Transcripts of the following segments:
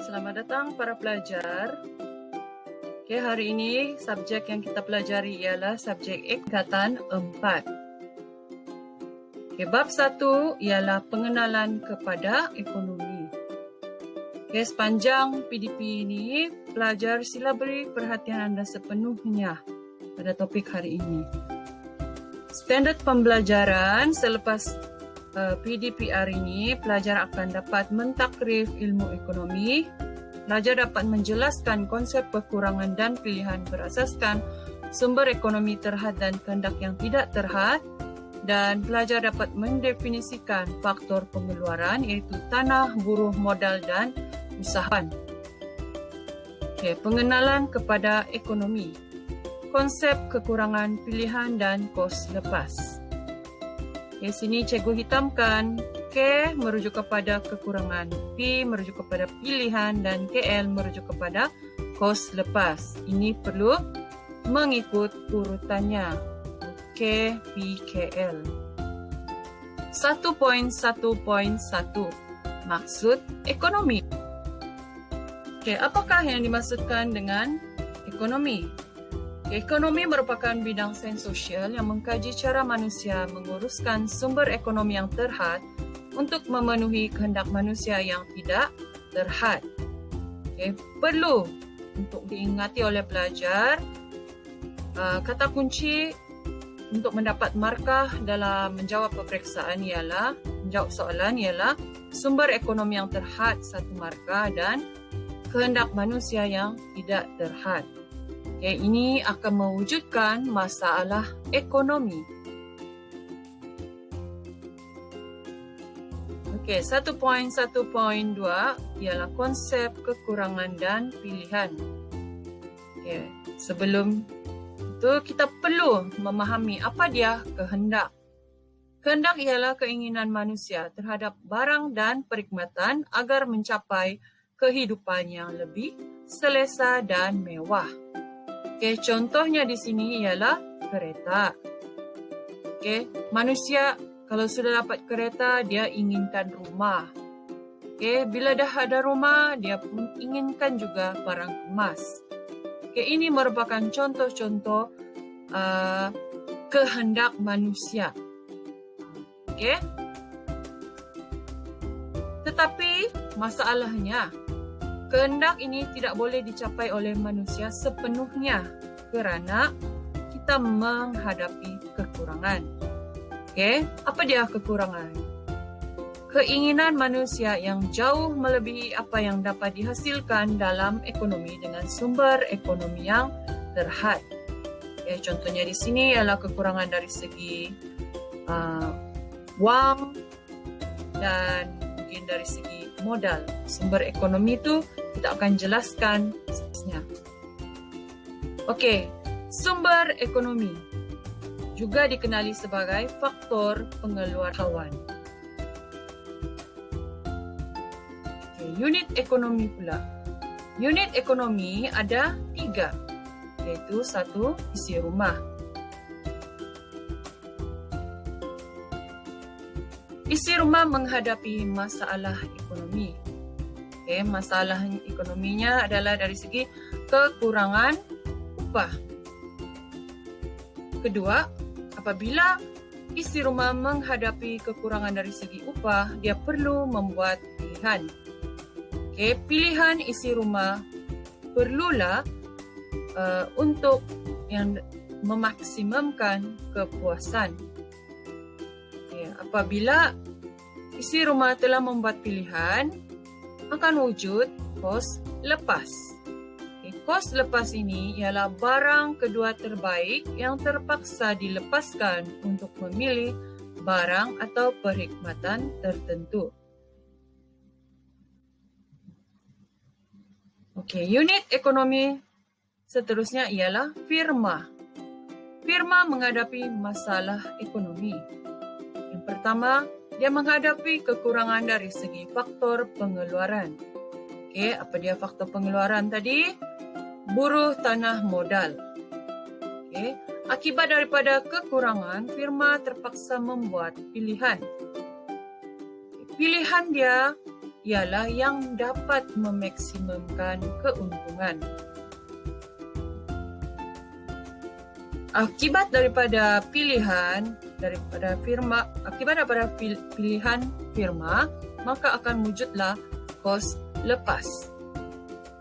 selamat datang para pelajar. Hari ini subjek yang kita pelajari ialah subjek Ikatan 4. Bab 1 ialah pengenalan kepada ekonomi. Sepanjang PDP ini, pelajar sila beri perhatian anda sepenuhnya pada topik hari ini. Standard pembelajaran selepas PDPR ini, pelajar akan dapat mentakrif ilmu ekonomi. Pelajar dapat menjelaskan konsep kekurangan dan pilihan berasaskan sumber ekonomi terhad dan kehendak yang tidak terhad. Dan pelajar dapat mendefinisikan faktor pengeluaran iaitu tanah, buruh, modal dan usahawan. Pengenalan kepada ekonomi. Konsep kekurangan pilihan dan kos lepas. Sini cikgu hitamkan K merujuk kepada kekurangan, P merujuk kepada pilihan dan KL merujuk kepada kos lepas. Ini perlu mengikut urutannya. K, P, KL. 1.1.1 Maksud ekonomi. Apakah yang dimaksudkan dengan ekonomi? Ekonomi merupakan bidang sains sosial yang mengkaji cara manusia menguruskan sumber ekonomi yang terhad untuk memenuhi kehendak manusia yang tidak terhad. Perlu untuk diingati oleh pelajar, kata kunci untuk mendapat markah dalam menjawab peperiksaan menjawab soalan ialah sumber ekonomi yang terhad 1 markah dan kehendak manusia yang tidak terhad. Ini akan mewujudkan masalah ekonomi. 1.1.2 ialah konsep kekurangan dan pilihan. Sebelum itu kita perlu memahami apa dia kehendak. Kehendak ialah keinginan manusia terhadap barang dan perkhidmatan agar mencapai kehidupan yang lebih selesa dan mewah. Contohnya di sini ialah kereta. Manusia kalau sudah dapat kereta, dia inginkan rumah. Bila dah ada rumah, dia pun inginkan juga barang emas. Ini merupakan contoh-contoh kehendak manusia. Tetapi masalahnya, kehendak ini tidak boleh dicapai oleh manusia sepenuhnya kerana kita menghadapi kekurangan. Apa dia kekurangan? Keinginan manusia yang jauh melebihi apa yang dapat dihasilkan dalam ekonomi dengan sumber ekonomi yang terhad. Contohnya di sini ialah kekurangan dari segi wang dan mungkin dari segi modal. Sumber ekonomi itu kita akan jelaskan seterusnya. Sumber ekonomi juga dikenali sebagai faktor pengeluaran. Unit ekonomi pula. Unit ekonomi ada 3, iaitu 1, isi rumah. Isi rumah menghadapi masalah ekonomi. Masalah ekonominya adalah dari segi kekurangan upah. Kedua, apabila isi rumah menghadapi kekurangan dari segi upah, dia perlu membuat pilihan. Pilihan isi rumah perlulah untuk yang memaksimumkan kepuasan. Apabila isi rumah telah membuat pilihan, akan wujud kos lepas. Kos lepas ini ialah barang kedua terbaik yang terpaksa dilepaskan untuk memilih barang atau perkhidmatan tertentu. Unit ekonomi seterusnya ialah firma. Firma menghadapi masalah ekonomi. Yang pertama, dia menghadapi kekurangan dari segi faktor pengeluaran. Apa dia faktor pengeluaran tadi? Buruh, tanah, modal. Akibat daripada kekurangan, firma terpaksa membuat pilihan. Pilihan dia ialah yang dapat memaksimumkan keuntungan. Akibat daripada pilihan firma, maka akan wujudlah kos lepas.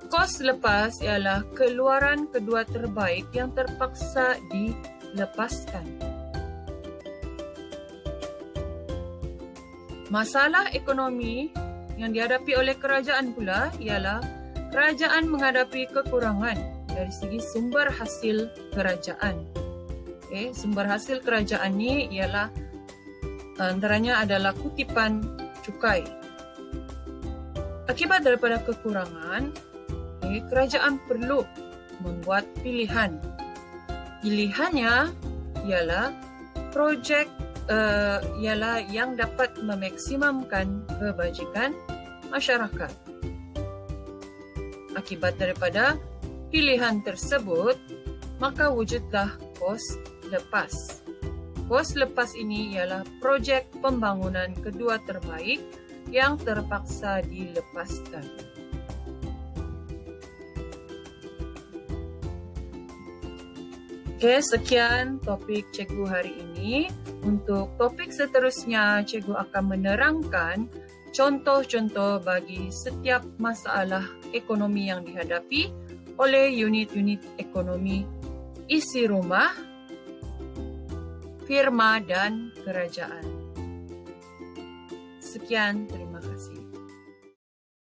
Kos lepas ialah keluaran kedua terbaik yang terpaksa dilepaskan. Masalah ekonomi yang dihadapi oleh kerajaan pula ialah kerajaan menghadapi kekurangan dari segi sumber hasil kerajaan. Sumber hasil kerajaan ni ialah antaranya adalah kutipan cukai. Akibat daripada kekurangan, kerajaan perlu membuat pilihan. Pilihannya ialah projek ialah yang dapat memaksimumkan kebajikan masyarakat. Akibat daripada pilihan tersebut, maka wujudlah kos lepas. Kos lepas ini ialah projek pembangunan kedua terbaik yang terpaksa dilepaskan. Sekian topik cikgu hari ini. Untuk topik seterusnya, cikgu akan menerangkan contoh-contoh bagi setiap masalah ekonomi yang dihadapi oleh unit-unit ekonomi isi rumah, firma dan kerajaan. Sekian, terima kasih.